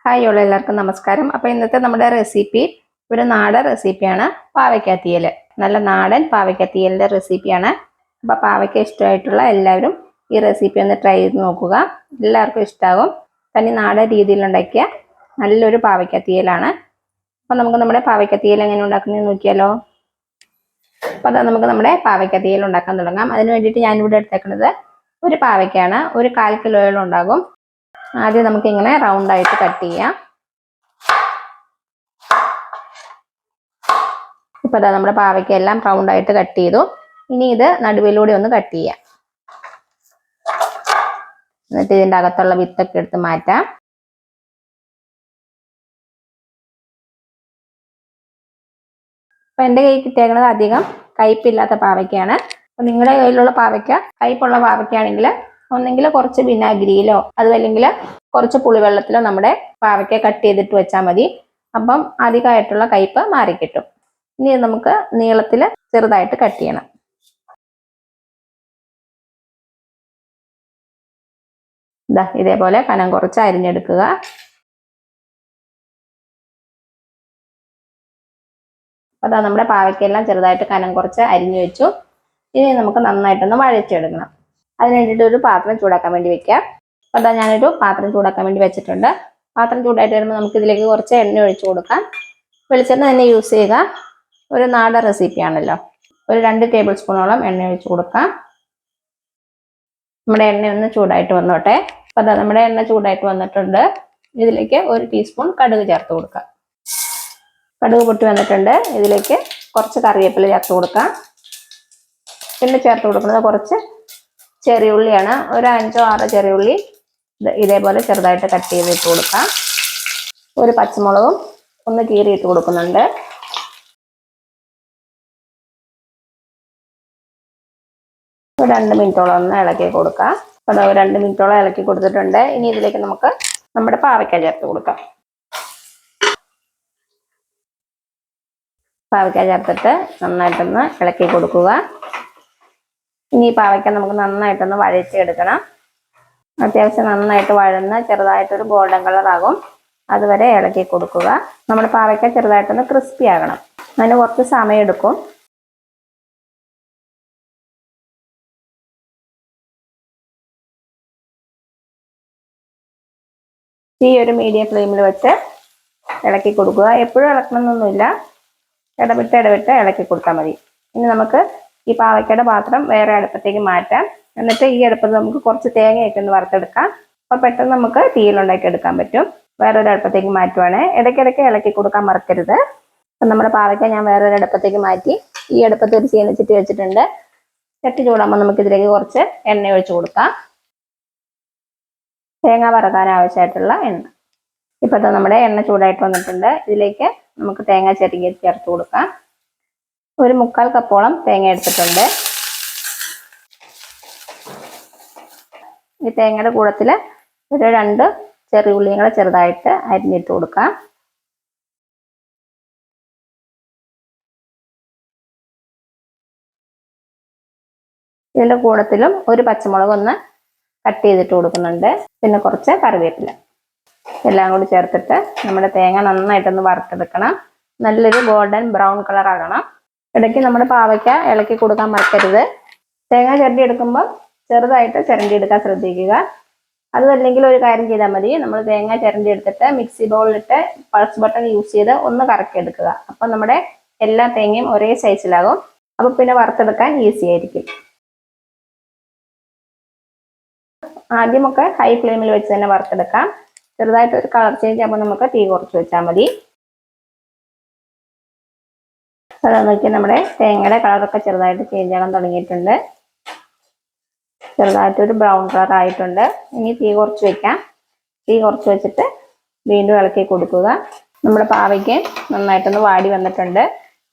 Hi എല്ലാവർക്കും നമസ്കാരം. അപ്പോൾ ഇന്നത്തെ നമ്മുടെ റെസിപ്പി ഒരു നാടൻ റെസിപ്പിയാണ്, പാവയ്ക്കാത്തീയൽ. നല്ല നാടൻ പാവയ്ക്കാത്തീയലിൻ്റെ റെസിപ്പിയാണ്. അപ്പോൾ പാവയ്ക്ക ഇഷ്ടമായിട്ടുള്ള എല്ലാവരും ഈ റെസിപ്പി ഒന്ന് ട്രൈ ചെയ്ത് നോക്കുക. എല്ലാവർക്കും ഇഷ്ടമാകും. തനി നാടൻ രീതിയിലുണ്ടാക്കിയ നല്ലൊരു പാവയ്ക്കാത്തീയലാണ്. അപ്പോൾ നമുക്ക് നമ്മുടെ പാവയ്ക്കാത്തീയൽ എങ്ങനെ ഉണ്ടാക്കുന്നതെന്ന് നോക്കിയാലോ. അപ്പോൾ അത് നമുക്ക് നമ്മുടെ പാവയ്ക്കാത്തീയൽ ഉണ്ടാക്കാൻ തുടങ്ങാം. അതിന് വേണ്ടിയിട്ട് ഞാനിവിടെ എടുത്തേക്കുന്നത് ഒരു പാവയ്ക്കാണ്. ഒരു 1/4 കിലോയോളം ഉണ്ടാകും. ആദ്യം നമുക്ക് ഇങ്ങനെ റൗണ്ടായിട്ട് കട്ട് ചെയ്യാം. ഇപ്പൊ ഇതാ നമ്മുടെ പാവയ്ക്ക എല്ലാം റൗണ്ടായിട്ട് കട്ട് ചെയ്തു. ഇനി ഇത് നടുവിലൂടെ ഒന്ന് കട്ട് ചെയ്യാം. എന്നിട്ട് ഇതിൻ്റെ അകത്തുള്ള വിത്തൊക്കെ എടുത്ത് മാറ്റാം. അപ്പൊ എൻ്റെ കയ്യിൽ കിട്ടിയേക്കുന്നത് അധികം കയ്പില്ലാത്ത പാവയ്ക്കാണ്. അപ്പൊ നിങ്ങളുടെ കയ്യിലുള്ള പാവയ്ക്ക കയ്പുള്ള പാവയ്ക്കാണെങ്കിൽ ഒന്നെങ്കിൽ കുറച്ച് വിനാഗിരിയിലോ അതുമല്ലെങ്കിൽ കുറച്ച് പുളിവെള്ളത്തിലോ നമ്മുടെ പാവയ്ക്ക കട്ട് ചെയ്തിട്ട് വെച്ചാൽ മതി. അപ്പം അധികമായിട്ടുള്ള കയ്പ് മാറിക്കിട്ടും. ഇനി നമുക്ക് നീളത്തിൽ ചെറുതായിട്ട് കട്ട് ചെയ്യണം. ഇതാ ഇതേപോലെ കനം കുറച്ച് അരിഞ്ഞെടുക്കുക. അതാ നമ്മുടെ പാവയ്ക്കെല്ലാം ചെറുതായിട്ട് കനം കുറച്ച് അരിഞ്ഞു വെച്ചു. ഇനി നമുക്ക് നന്നായിട്ടൊന്ന് വഴച്ചെടുക്കണം. അതിന് വേണ്ടിയിട്ട് ഒരു പാത്രം ചൂടാക്കാൻ വേണ്ടി വെക്കാം. അപ്പോൾ അതാ ഞാനൊരു പാത്രം ചൂടാക്കാൻ വേണ്ടി വെച്ചിട്ടുണ്ട്. പാത്രം ചൂടായിട്ട് വരുമ്പോൾ നമുക്ക് ഇതിലേക്ക് കുറച്ച് എണ്ണ ഒഴിച്ചു കൊടുക്കാം. വെളിച്ചെണ്ണ തന്നെ യൂസ് ചെയ്യുക. ഒരു നാടൻ റെസിപ്പിയാണല്ലോ. ഒരു 2 ടേബിൾ സ്പൂണോളം എണ്ണ ഒഴിച്ചു കൊടുക്കാം. നമ്മുടെ എണ്ണ ഒന്ന് ചൂടായിട്ട് വന്നോട്ടെ. അപ്പോൾ അതാ നമ്മുടെ എണ്ണ ചൂടായിട്ട് വന്നിട്ടുണ്ട്. ഇതിലേക്ക് 1 ടീസ്പൂൺ കടുക് ചേർത്ത് കൊടുക്കാം. കടുക് പൊട്ടി വന്നിട്ടുണ്ട്. ഇതിലേക്ക് കുറച്ച് കറിവേപ്പില ചേർത്ത് കൊടുക്കാം. പിന്നെ ചേർത്ത് കൊടുക്കുന്നത് കുറച്ച് ചെറിയ ഉള്ളിയാണ്. ഒരു 5-6 ചെറിയ ഉള്ളി ഇതേപോലെ ചെറുതായിട്ട് കട്ട് ചെയ്തിട്ട് കൊടുക്കാം. ഒരു പച്ചമുളകും ഒന്ന് കീറിയിട്ട് കൊടുക്കുന്നുണ്ട്. ഒരു 2 മിനിറ്റോളം ഒന്ന് ഇളക്കി കൊടുക്കാം. അപ്പോൾ 2 മിനിറ്റോളം ഇളക്കി കൊടുത്തിട്ടുണ്ട്. ഇനി ഇതിലേക്ക് നമുക്ക് നമ്മുടെ പാവയ്ക്ക ചേർത്ത് കൊടുക്കാം. പാവയ്ക്ക ചേർത്തിട്ട് നന്നായിട്ടൊന്ന് ഇളക്കി കൊടുക്കുക. ഇനി പാവയ്ക്ക നമുക്ക് നന്നായിട്ടൊന്ന് വഴച്ചെടുക്കണം. അത്യാവശ്യം നന്നായിട്ട് വഴന്ന് ചെറുതായിട്ടൊരു ഗോൾഡൻ കളർ ആകും. അതുവരെ ഇളക്കി കൊടുക്കുക. നമ്മുടെ പാവയ്ക്ക ചെറുതായിട്ടൊന്ന് ക്രിസ്പി ആകണം. അതിന് കുറച്ച് സമയം എടുക്കും. ഈ ഒരു മീഡിയം ഫ്ലെയിമിൽ വെച്ച് ഇളക്കി കൊടുക്കുക. എപ്പോഴും ഇളക്കണമെന്നൊന്നുമില്ല, ഇടവിട്ട് ഇളക്കി കൊടുത്താൽ മതി. ഇനി നമുക്ക് ഈ പാവയ്ക്കയുടെ പാത്രം വേറെ അടുപ്പത്തേക്ക് മാറ്റാം. എന്നിട്ട് ഈ അടുപ്പത്ത് നമുക്ക് കുറച്ച് തേങ്ങയൊക്കെ ഒന്ന് വറുത്തെടുക്കാം. അപ്പോൾ പെട്ടെന്ന് നമുക്ക് തീയിലുണ്ടാക്കി എടുക്കാൻ പറ്റും. വേറൊരു അടുപ്പത്തേക്ക് മാറ്റുവാണ്. ഇടയ്ക്കിടയ്ക്ക് ഇളക്കി കൊടുക്കാൻ മറക്കരുത്. അപ്പം നമ്മുടെ പാവയ്ക്ക ഞാൻ വേറൊരു അടുപ്പത്തേക്ക് മാറ്റി. ഈ അടുപ്പത്ത് ഒരു ചീനച്ചട്ടി വെച്ചിട്ടുണ്ട്. ചട്ടി ചൂടാകുമ്പോൾ നമുക്ക് ഇതിലേക്ക് കുറച്ച് എണ്ണ ഒഴിച്ചു കൊടുക്കാം. തേങ്ങ വറക്കാൻ ആവശ്യമായിട്ടുള്ള എണ്ണ. ഇപ്പോഴത്തെ നമ്മുടെ എണ്ണ ചൂടായിട്ട് വന്നിട്ടുണ്ട്. ഇതിലേക്ക് നമുക്ക് തേങ്ങ ചെറുകി ചേർത്ത് കൊടുക്കാം. ഒരു 3/4 കപ്പോളം തേങ്ങ എടുത്തിട്ടുണ്ട്. ഈ തേങ്ങയുടെ കൂടത്തിൽ ഒരു 2 ചെറിയ ഉള്ളികൾ ചെറുതായിട്ട് അരിഞ്ഞിട്ട് കൊടുക്കാം. ഇതിൻ്റെ കൂടത്തിലും ഒരു പച്ചമുളക് ഒന്ന് കട്ട് ചെയ്തിട്ട് കൊടുക്കുന്നുണ്ട്. പിന്നെ കുറച്ച് കറിവേപ്പില എല്ലാം കൂടി ചേർത്തിട്ട് നമ്മുടെ തേങ്ങ നന്നായിട്ടൊന്ന് വറുത്തെടുക്കണം. നല്ലൊരു ഗോൾഡൻ ബ്രൗൺ കളർ ആകണം. ഇടയ്ക്ക് നമ്മുടെ പാവയ്ക്ക ഇളക്കി കൊടുക്കാൻ മറക്കരുത്. തേങ്ങ ചിരണ്ടി എടുക്കുമ്പോൾ ചെറുതായിട്ട് ചിരണ്ടി എടുക്കാൻ ശ്രദ്ധിക്കുക. അതല്ലെങ്കിൽ ഒരു കാര്യം ചെയ്താൽ മതി. നമ്മൾ തേങ്ങ ചിരണ്ടി എടുത്തിട്ട് മിക്സി ബൗളിലിട്ട് പൾസ് ബട്ടൺ യൂസ് ചെയ്ത് ഒന്ന് കറക്കി എടുക്കുക. അപ്പം നമ്മുടെ എല്ലാ തേങ്ങയും ഒരേ സൈസിലാകും. അപ്പം പിന്നെ വറുത്തെടുക്കാൻ ഈസി ആയിരിക്കും. ആദ്യമൊക്കെ ഹൈ ഫ്ലെയിമിൽ വെച്ച് തന്നെ വറുത്തെടുക്കാം. ചെറുതായിട്ട് ഒരു കളർ ചേഞ്ച് ആകുമ്പോൾ നമുക്ക് തീ കുറച്ച് വെച്ചാൽ മതി. അതാ നോക്കി നമ്മുടെ തേങ്ങയുടെ കളറൊക്കെ ചെറുതായിട്ട് ചേഞ്ച് ആകാൻ തുടങ്ങിയിട്ടുണ്ട്. ചെറുതായിട്ടൊരു ബ്രൗൺ കളർ ആയിട്ടുണ്ട്. ഇനി തീ കുറച്ച് വെക്കാം. തീ കുറച്ച് വെച്ചിട്ട് വീണ്ടും ഇളക്കി കൊടുക്കുക. നമ്മുടെ പാവയ്ക്ക് നന്നായിട്ടൊന്ന് വാടി വന്നിട്ടുണ്ട്.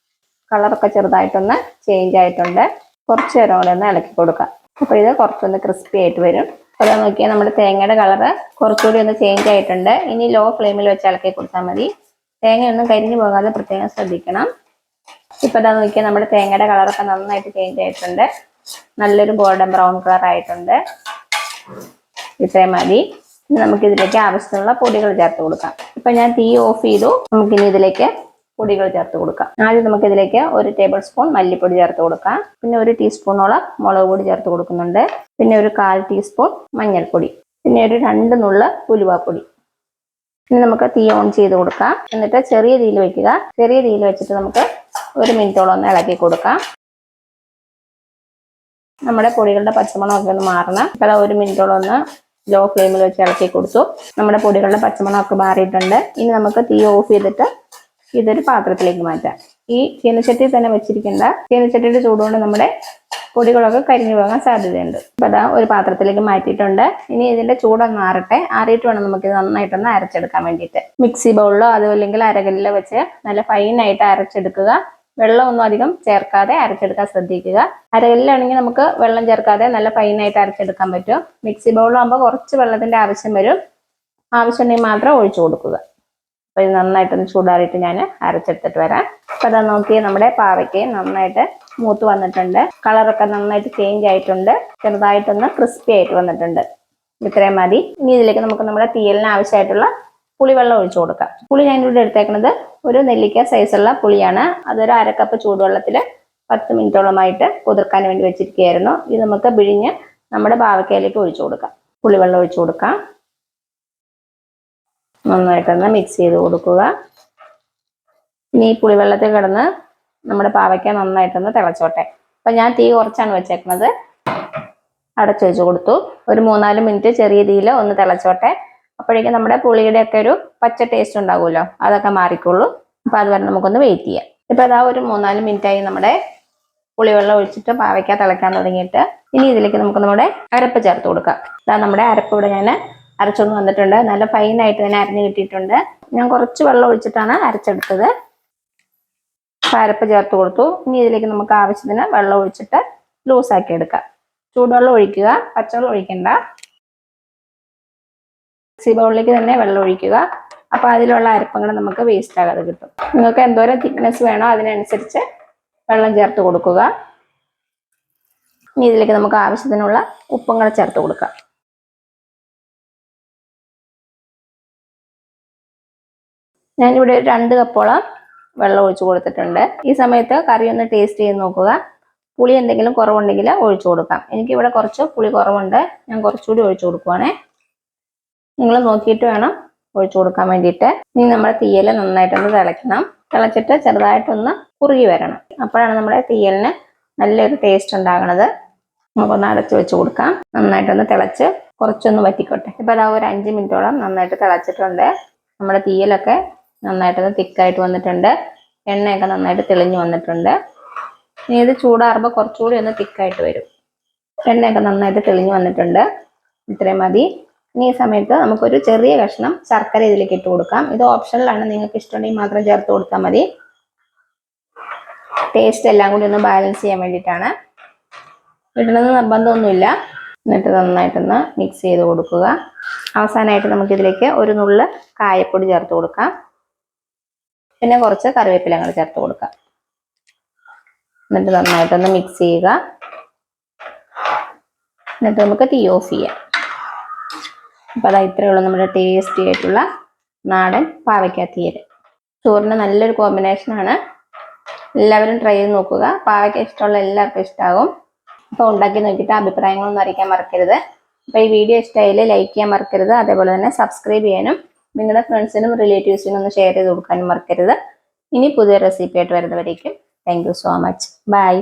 കളറൊക്കെ ചെറുതായിട്ടൊന്ന് ചേഞ്ച് ആയിട്ടുണ്ട്. കുറച്ച് നേരം കൂടെ ഒന്ന് ഇളക്കി കൊടുക്കാം. അപ്പോൾ ഇത് കുറച്ചൊന്ന് ക്രിസ്പി ആയിട്ട് വരും. അപ്പോൾ അതാ നോക്കിയാൽ നമ്മുടെ തേങ്ങയുടെ കളറ് കുറച്ചുകൂടി ഒന്ന് ചേഞ്ച് ആയിട്ടുണ്ട്. ഇനി ലോ ഫ്ലെയിമിൽ വെച്ച് ഇളക്കി കൊടുത്താൽ മതി. തേങ്ങയൊന്നും കരിഞ്ഞു പോകാതെ പ്രത്യേകം ശ്രദ്ധിക്കണം. ഇപ്പൊ ഇതാ നോക്കിയാൽ നമ്മുടെ തേങ്ങയുടെ കളറൊക്കെ നന്നായിട്ട് ചേഞ്ച് ആയിട്ടുണ്ട്. നല്ലൊരു ഗോൾഡൻ ബ്രൗൺ കളർ ആയിട്ടുണ്ട്. ഇത്രയും മതി. ഇനി നമുക്ക് ഇതിലേക്ക് ആവശ്യത്തിനുള്ള പൊടികൾ ചേർത്ത് കൊടുക്കാം. ഇപ്പൊ ഞാൻ തീ ഓഫ് ചെയ്തു. നമുക്കിനി ഇതിലേക്ക് പൊടികൾ ചേർത്ത് കൊടുക്കാം. ആദ്യം നമുക്ക് ഇതിലേക്ക് 1 ടേബിൾ സ്പൂൺ മല്ലിപ്പൊടി ചേർത്ത് കൊടുക്കാം. പിന്നെ 1 ടീസ്പൂണോളം മുളക് പൊടി ചേർത്ത് കൊടുക്കുന്നുണ്ട്. പിന്നെ 1/4 ടീസ്പൂൺ മഞ്ഞൾപ്പൊടി, പിന്നെ 2 നുള്ള് ഉലുവാപ്പൊടി. ഇനി നമുക്ക് തീ ഓൺ ചെയ്ത് കൊടുക്കാം. എന്നിട്ട് ചെറിയ തീയിൽ വെക്കുക. ചെറിയ തീയിൽ വെച്ചിട്ട് നമുക്ക് 1 മിനിറ്റോളം ഒന്ന് ഇളക്കി കൊടുക്കാം. നമ്മുടെ പൊടികളുടെ പച്ചമണമൊക്കെ ഒന്ന് മാറണം. അപ്പോൾ 1 മിനിറ്റോളം ഒന്ന് ലോ ഫ്ലെയിമിൽ വെച്ച് ഇളക്കി കൊടുത്തു. നമ്മുടെ പൊടികളുടെ പച്ചമണമൊക്കെ മാറിയിട്ടുണ്ട്. ഇനി നമുക്ക് തീ ഓഫ് ചെയ്തിട്ട് ഇതൊരു പാത്രത്തിലേക്ക് മാറ്റാം. ഈ ചീനച്ചട്ടി തന്നെ വെച്ചിരിക്കേണ്ട. ചീനച്ചട്ടിയുടെ ചൂടുകൊണ്ട് നമ്മുടെ പൊടികളൊക്കെ കരിഞ്ഞു പോകാൻ സാധ്യതയുണ്ട്. അപ്പോൾ അതാ ഒരു പാത്രത്തിലേക്ക് മാറ്റിയിട്ടുണ്ട്. ഇനി ഇതിന്റെ ചൂടൊന്ന് ആറട്ടെ. ആറിയിട്ട് വേണം നമുക്ക് ഇത് നന്നായിട്ടൊന്ന് അരച്ചെടുക്കാൻ വേണ്ടിയിട്ട്. മിക്സി ബൗളിലോ അതുമല്ലെങ്കിൽ അരകല്ലിലോ വെച്ച് നല്ല ഫൈനായിട്ട് അരച്ചെടുക്കുക. വെള്ളമൊന്നും അധികം ചേർക്കാതെ അരച്ചെടുക്കാൻ ശ്രദ്ധിക്കുക. അരകല്ലിലാണെങ്കിൽ നമുക്ക് വെള്ളം ചേർക്കാതെ നല്ല ഫൈനായിട്ട് അരച്ചെടുക്കാൻ പറ്റും. മിക്സി ബൗളിലാകുമ്പോൾ കുറച്ച് വെള്ളത്തിന്റെ ആവശ്യം വരും. ആവശ്യമുണ്ടെങ്കിൽ മാത്രം ഒഴിച്ചു കൊടുക്കുക. അപ്പോൾ ഇത് നന്നായിട്ടൊന്ന് ചൂടാറിയിട്ട് ഞാൻ അരച്ചെടുത്തിട്ട് വരാം. അപ്പോൾ അതാ നോക്കി നമ്മുടെ പാവയ്ക്ക് നന്നായിട്ട് മൂത്ത് വന്നിട്ടുണ്ട്. കളറൊക്കെ നന്നായിട്ട് ചേഞ്ച് ആയിട്ടുണ്ട്. ചെറുതായിട്ടൊന്ന് ക്രിസ്പി ആയിട്ട് വന്നിട്ടുണ്ട്. ഇത്രയും മതി. ഇനി ഇതിലേക്ക് നമുക്ക് നമ്മുടെ തീയലിന് ആവശ്യമായിട്ടുള്ള പുളിവെള്ളം ഒഴിച്ചു കൊടുക്കാം. പുളി ഞാനിവിടെ എടുത്തേക്കുന്നത് ഒരു നെല്ലിക്ക സൈസുള്ള പുളിയാണ്. അതൊരു 1/2 കപ്പ് ചൂടുവെള്ളത്തിൽ 10 മിനിറ്റോളമായിട്ട് കുതിർക്കാൻ വേണ്ടി വെച്ചിരിക്കുകയായിരുന്നു. ഇത് നമുക്ക് പിഴിഞ്ഞ് നമ്മുടെ പാവയ്ക്കയിലേക്ക് ഒഴിച്ചു കൊടുക്കാം. പുളിവെള്ളം ഒഴിച്ചു കൊടുക്കാം. നന്നായിട്ടൊന്ന് മിക്സ് ചെയ്ത് കൊടുക്കുക. ഇനി ഈ പുളിവെള്ളത്തിൽ കിടന്ന് നമ്മുടെ പാവയ്ക്ക നന്നായിട്ടൊന്ന് തിളച്ചോട്ടെ. അപ്പം ഞാൻ തീ കുറച്ചാണ് വെച്ചേക്കുന്നത്. അടച്ചു വെച്ച് കൊടുത്തു. ഒരു 3-4 മിനിറ്റ് ചെറിയ തീയിൽ ഒന്ന് തിളച്ചോട്ടെ. അപ്പോഴേക്കും നമ്മുടെ പുളിയുടെ ഒക്കെ ഒരു പച്ച ടേസ്റ്റ് ഉണ്ടാകുമല്ലോ, അതൊക്കെ മാറിക്കോളൂ. അപ്പോൾ അതുവരെ നമുക്കൊന്ന് വെയിറ്റ് ചെയ്യാം. ഇപ്പോൾ അതാ ഒരു 3-4 മിനിറ്റായി നമ്മുടെ പുളിവെള്ളം ഒഴിച്ചിട്ട് പാവയ്ക്ക തിളയ്ക്കാൻ തുടങ്ങിയിട്ട്. ഇനി ഇതിലേക്ക് നമുക്ക് നമ്മുടെ അരപ്പ് ചേർത്ത് കൊടുക്കാം. ഇതാ നമ്മുടെ അരപ്പ് ഇവിടെ ഞാൻ അരച്ചൊന്ന് വന്നിട്ടുണ്ട്. നല്ല ഫൈനായിട്ട് തന്നെ അരഞ്ഞ് കിട്ടിയിട്ടുണ്ട്. ഞാൻ കുറച്ച് വെള്ളം ഒഴിച്ചിട്ടാണ് അരച്ചെടുത്തത്. അരപ്പ് ചേർത്ത് കൊടുത്തു. ഇനി ഇതിലേക്ക് നമുക്ക് ആവശ്യത്തിന് വെള്ളം ഒഴിച്ചിട്ട് ലൂസാക്കി എടുക്കാം. ചൂടുവെള്ളം ഒഴിക്കുക, പച്ചവെള്ളം ഒഴിക്കണ്ട. മിക്സി ബൗളിലേക്ക് തന്നെ വെള്ളം ഒഴിക്കുക. അപ്പോൾ അതിലുള്ള അരപ്പങ്ങൾ നമുക്ക് വേസ്റ്റ് ആകാതെ കിട്ടും. നിങ്ങൾക്ക് എന്തോരം തിക്നെസ് വേണോ അതിനനുസരിച്ച് വെള്ളം ചേർത്ത് കൊടുക്കുക. ഇനി ഇതിലേക്ക് നമുക്ക് ആവശ്യത്തിനുള്ള ഉപ്പും കൂടെ ചേർത്ത് കൊടുക്കാം. ഞാനിവിടെ 2 കപ്പോളം വെള്ളം ഒഴിച്ചു കൊടുത്തിട്ടുണ്ട്. ഈ സമയത്ത് കറി ഒന്ന് ടേസ്റ്റ് ചെയ്ത് നോക്കുക. പുളി എന്തെങ്കിലും കുറവുണ്ടെങ്കിൽ ഒഴിച്ചു കൊടുക്കാം. എനിക്കിവിടെ കുറച്ച് പുളി കുറവുണ്ട്. ഞാൻ കുറച്ചുകൂടി ഒഴിച്ചു കൊടുക്കുവാണേ. നിങ്ങൾ നോക്കിയിട്ട് വേണം ഒഴിച്ചു കൊടുക്കാൻ വേണ്ടിയിട്ട്. ഇനി നമ്മുടെ തീയൽ നന്നായിട്ടൊന്ന് തിളയ്ക്കണം. തിളച്ചിട്ട് ചെറുതായിട്ടൊന്ന് കുറുകി വരണം. അപ്പോഴാണ് നമ്മുടെ തീയലിന് നല്ലൊരു ടേസ്റ്റ് ഉണ്ടാകുന്നത്. നമുക്കൊന്ന് അടച്ചു വെച്ച് കൊടുക്കാം. നന്നായിട്ടൊന്ന് തിളച്ച് കുറച്ചൊന്ന് വറ്റിക്കോട്ടെ. ഇപ്പോൾ അതാ ഒരു 5 മിനിറ്റോളം നന്നായിട്ട് തിളച്ചിട്ടുണ്ട്. നമ്മുടെ തീയലൊക്കെ നന്നായിട്ടൊന്ന് തിക്കായിട്ട് വന്നിട്ടുണ്ട്. എണ്ണയൊക്കെ നന്നായിട്ട് തെളിഞ്ഞു വന്നിട്ടുണ്ട്. ഇനി ഇത് ചൂടാറുമ്പോൾ കുറച്ചുകൂടി ഒന്ന് തിക്കായിട്ട് വരും. എണ്ണയൊക്കെ നന്നായിട്ട് തെളിഞ്ഞു വന്നിട്ടുണ്ട്. ഇത്രയും മതി. ഇനി ഈ സമയത്ത് നമുക്കൊരു ചെറിയ കഷ്ണം ശർക്കര ഇതിലേക്ക് ഇട്ട് കൊടുക്കാം. ഇത് ഓപ്ഷനിലാണ്. നിങ്ങൾക്ക് ഇഷ്ടമുണ്ടെങ്കിൽ മാത്രം ചേർത്ത് കൊടുത്താൽ മതി. ടേസ്റ്റ് എല്ലാം കൂടി ഒന്ന് ബാലൻസ് ചെയ്യാൻ വേണ്ടിയിട്ടാണ്. ഇടണമെന്ന് നിർബന്ധമൊന്നുമില്ല. എന്നിട്ട് നന്നായിട്ടൊന്ന് മിക്സ് ചെയ്ത് കൊടുക്കുക. അവസാനമായിട്ട് നമുക്കിതിലേക്ക് 1 നുള്ള് കായപ്പൊടി ചേർത്ത് കൊടുക്കാം. പിന്നെ കുറച്ച് കറിവേപ്പില കൂടെ ചേർത്ത് കൊടുക്കാം. എന്നിട്ട് നന്നായിട്ടൊന്ന് മിക്സ് ചെയ്യുക. എന്നിട്ട് നമുക്ക് തീ ഓഫ് ചെയ്യാം. അപ്പോൾ അതാ ഇത്രയേ ഉള്ളൂ നമ്മുടെ ടേസ്റ്റി ആയിട്ടുള്ള നാടൻ പാവയ്ക്ക തീയൽ. ചോറിന് നല്ലൊരു കോമ്പിനേഷനാണ്. എല്ലാവരും ട്രൈ ചെയ്ത് നോക്കുക. പാവയ്ക്ക ഇഷ്ടമുള്ള എല്ലാവർക്കും ഇഷ്ടമാകും. അപ്പോൾ ഉണ്ടാക്കി നോക്കിയിട്ട് അഭിപ്രായങ്ങളൊന്നും അറിയിക്കാൻ മറക്കരുത്. അപ്പോൾ ഈ വീഡിയോ ഇഷ്ടമായാൽ ലൈക്ക് ചെയ്യാൻ മറക്കരുത്. അതേപോലെ തന്നെ സബ്സ്ക്രൈബ് ചെയ്യാനും നിങ്ങളുടെ ഫ്രണ്ട്സിനും റിലേറ്റീവ്സിനും ഒന്ന് ഷെയർ ചെയ്ത് കൊടുക്കാനും മറക്കരുത്. ഇനി പുതിയ റെസിപ്പി ആയിട്ട് വരുന്നവരേക്കും thank you so much. By.